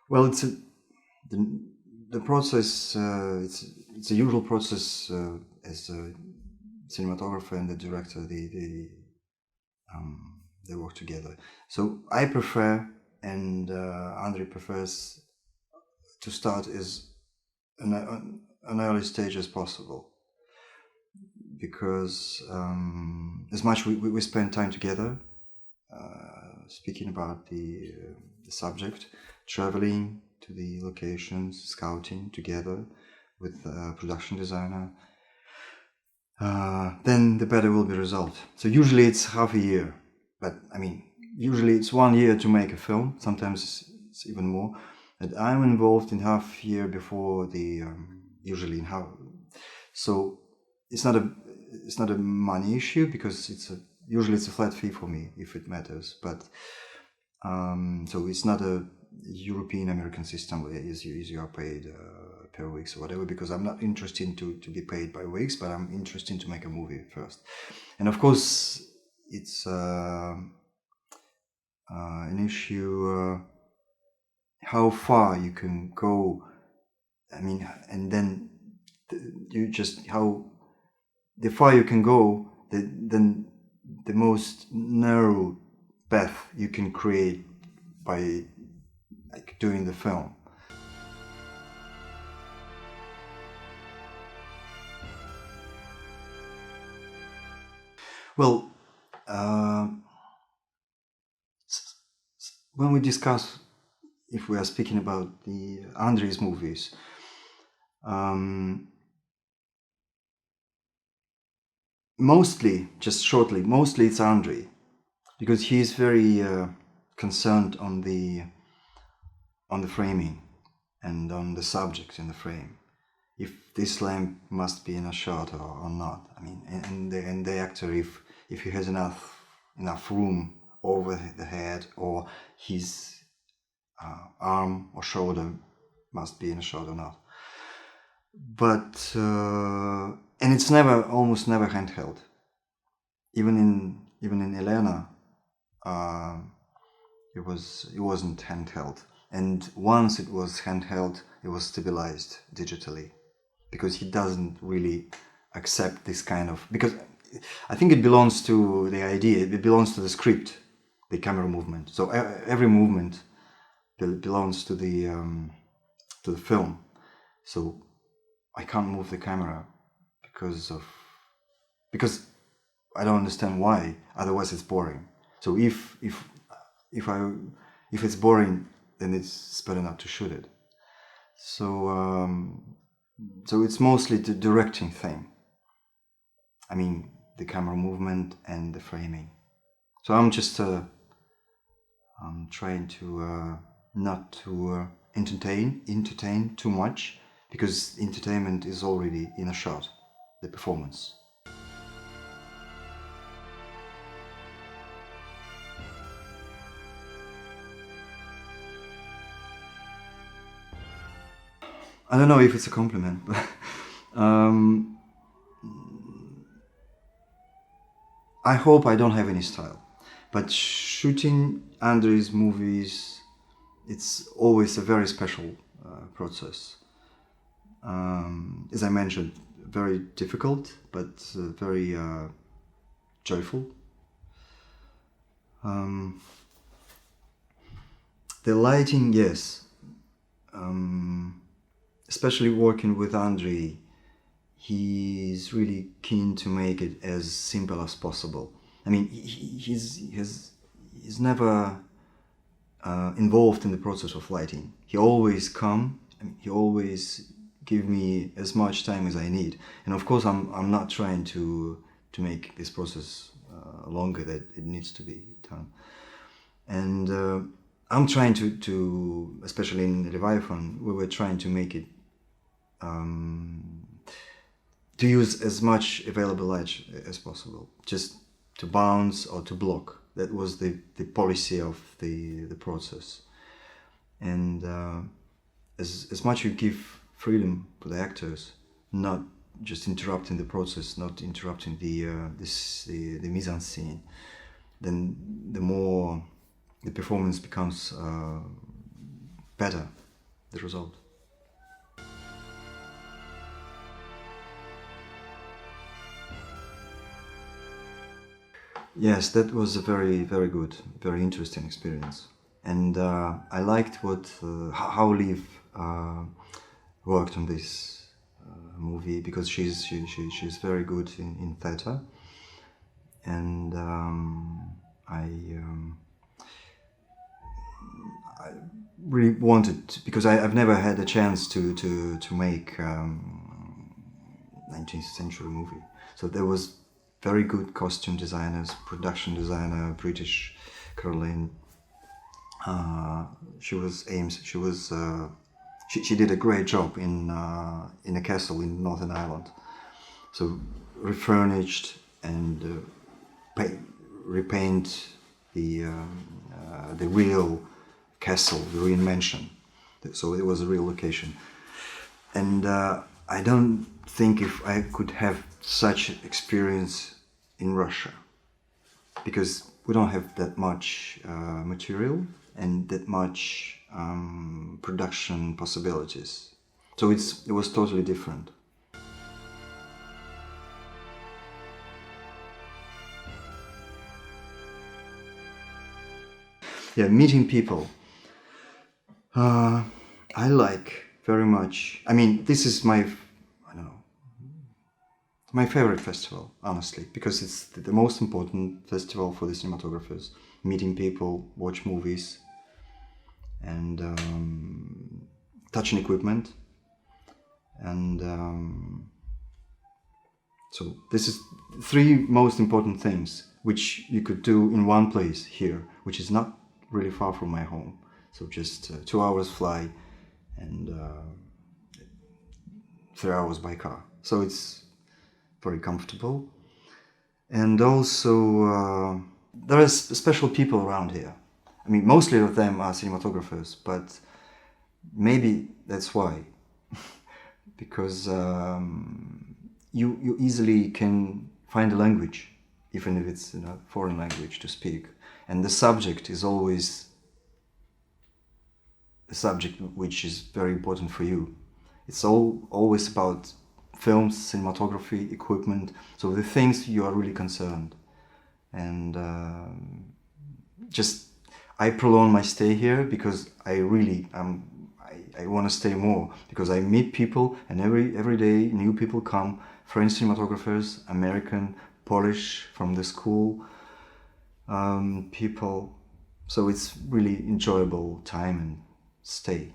Well, the process. It's a usual process as a cinematographer and the director. They work together. So I prefer, and Andrei prefers, to start as an early stage as possible, because as much we spend time together, speaking about the subject, traveling to the locations, scouting together with a production designer, then the better will be the result. So usually it's half a year, but I mean, usually it's 1 year to make a film. Sometimes it's even more. And I'm involved in half year before the usually in how. So it's not a money issue, because usually it's a flat fee for me if it matters. But so it's not a European American system where you are paid per weeks or whatever, because I'm not interested to be paid by weeks, but I'm interested to make a movie first. And of course, it's an issue how far you can go. I mean, and then how the far you can go, then the most narrow path you can create by doing the film. Well, when we discuss, if we are speaking about the Andrei's movies, mostly it's Andrei, because he is very concerned on the framing and on the subject in the frame. If this lamp must be in a shot or not. I mean, and the actor, if he has enough room over the head, or his arm or shoulder must be in a shot or not. But and it's almost never handheld. Even in Elena, it wasn't handheld. And once it was handheld, it was stabilized digitally, because he doesn't really accept this kind of, because I think it belongs to the idea, it belongs to the script, the camera movement. So every movement belongs to the film. So I can't move the camera because I don't understand why. Otherwise, it's boring. So if it's boring, then it's better not to shoot it. So so it's mostly the directing thing. I mean, the camera movement and the framing. So I'm just I'm trying to not to entertain too much, because entertainment is already in a shot, the performance. I don't know if it's a compliment, but I hope I don't have any style. But shooting Andrei's movies, it's always a very special process. As I mentioned, very difficult, but very joyful. The lighting, yes. Especially working with Andrei, he's really keen to make it as simple as possible. I mean, he's never involved in the process of lighting. He always he always give me as much time as I need. And of course, I'm not trying to make this process longer than it needs to be done. And I'm trying to especially in Leviathan, we were trying to make it to use as much available light as possible, just to bounce or to block. That was the policy of the process. And as much you give freedom for the actors, not just interrupting the process, not interrupting the mise en scene, then the more the performance becomes better, the result. Yes, that was a very, very good, very interesting experience. And I liked how Liv worked on this movie, because she's very good in theater. And I really wanted, because I've never had a chance to make 19th century movie. So there was very good costume designers, production designer, British Caroline. She was Ames. She did a great job in a castle in Northern Ireland. So refurnished and repaint the real castle, the real mansion. So it was a real location. And I don't think if I could have such experience in Russia, because we don't have that much material and that much production possibilities. So it was totally different. Yeah, meeting people. I like very much. I mean, this is my favorite festival, honestly, because it's the most important festival for the cinematographers. Meeting people, watch movies, and touching equipment. And so this is 3 most important things which you could do in one place here, which is not really far from my home. So just 2 hours fly and 3 hours by car. So it's very comfortable. And also there are special people around here. I mean, mostly of them are cinematographers, but maybe that's why. Because you easily can find a language, even if it's a foreign language to speak. And the subject is always a subject which is very important for you. It's always about films, cinematography, equipment, so the things you are really concerned. And I prolong my stay here because I really I want to stay more, because I meet people, and every day new people come, French cinematographers, American, Polish from the school people. So it's really enjoyable time and stay.